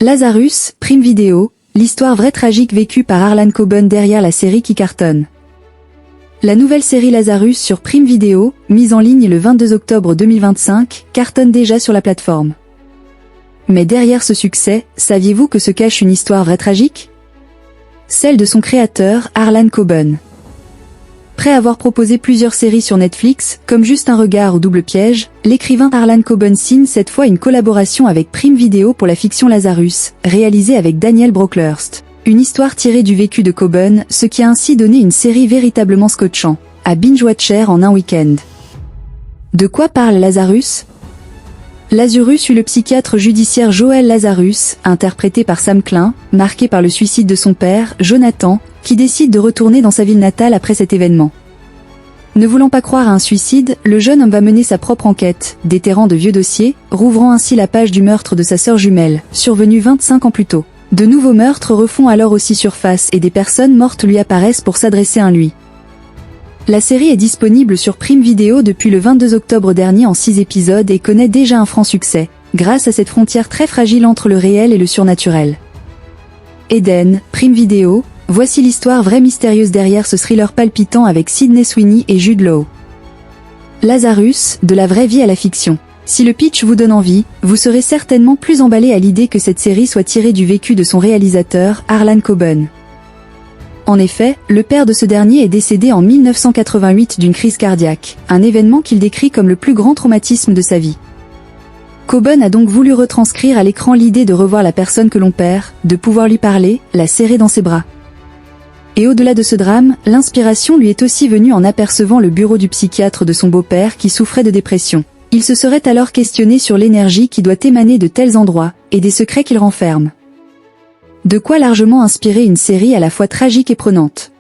Lazarus, Prime Video, l'histoire vraie tragique vécue par Harlan Coben derrière la série qui cartonne. La nouvelle série Lazarus sur Prime Video, mise en ligne le 22 octobre 2025, cartonne déjà sur la plateforme. Mais derrière ce succès, saviez-vous que se cache une histoire vraie tragique? Celle de son créateur, Harlan Coben. Après avoir proposé plusieurs séries sur Netflix, comme Juste un regard ou Double piège, l'écrivain Harlan Coben signe cette fois une collaboration avec Prime Video pour la fiction Lazarus, réalisée avec Daniel Brocklehurst. Une histoire tirée du vécu de Coben, ce qui a ainsi donné une série véritablement scotchant, à binge-watcher en un week-end. De quoi parle Lazarus? Lazarus eut le psychiatre judiciaire Joel Lazarus, interprété par Sam Klein, marqué par le suicide de son père, Jonathan, qui décide de retourner dans sa ville natale après cet événement. Ne voulant pas croire à un suicide, le jeune homme va mener sa propre enquête, déterrant de vieux dossiers, rouvrant ainsi la page du meurtre de sa sœur jumelle, survenu 25 ans plus tôt. De nouveaux meurtres refont alors aussi surface et des personnes mortes lui apparaissent pour s'adresser à lui. La série est disponible sur Prime Video depuis le 22 octobre dernier en 6 épisodes et connaît déjà un franc succès, grâce à cette frontière très fragile entre le réel et le surnaturel. Eden, Prime Video, voici l'histoire vraie mystérieuse derrière ce thriller palpitant avec Sydney Sweeney et Jude Law. Lazarus, de la vraie vie à la fiction. Si le pitch vous donne envie, vous serez certainement plus emballé à l'idée que cette série soit tirée du vécu de son réalisateur, Harlan Coben. En effet, le père de ce dernier est décédé en 1988 d'une crise cardiaque, un événement qu'il décrit comme le plus grand traumatisme de sa vie. Coben a donc voulu retranscrire à l'écran l'idée de revoir la personne que l'on perd, de pouvoir lui parler, la serrer dans ses bras. Et au-delà de ce drame, l'inspiration lui est aussi venue en apercevant le bureau du psychiatre de son beau-père qui souffrait de dépression. Il se serait alors questionné sur l'énergie qui doit émaner de tels endroits, et des secrets qu'ils renferment. De quoi largement inspirer une série à la fois tragique et prenante.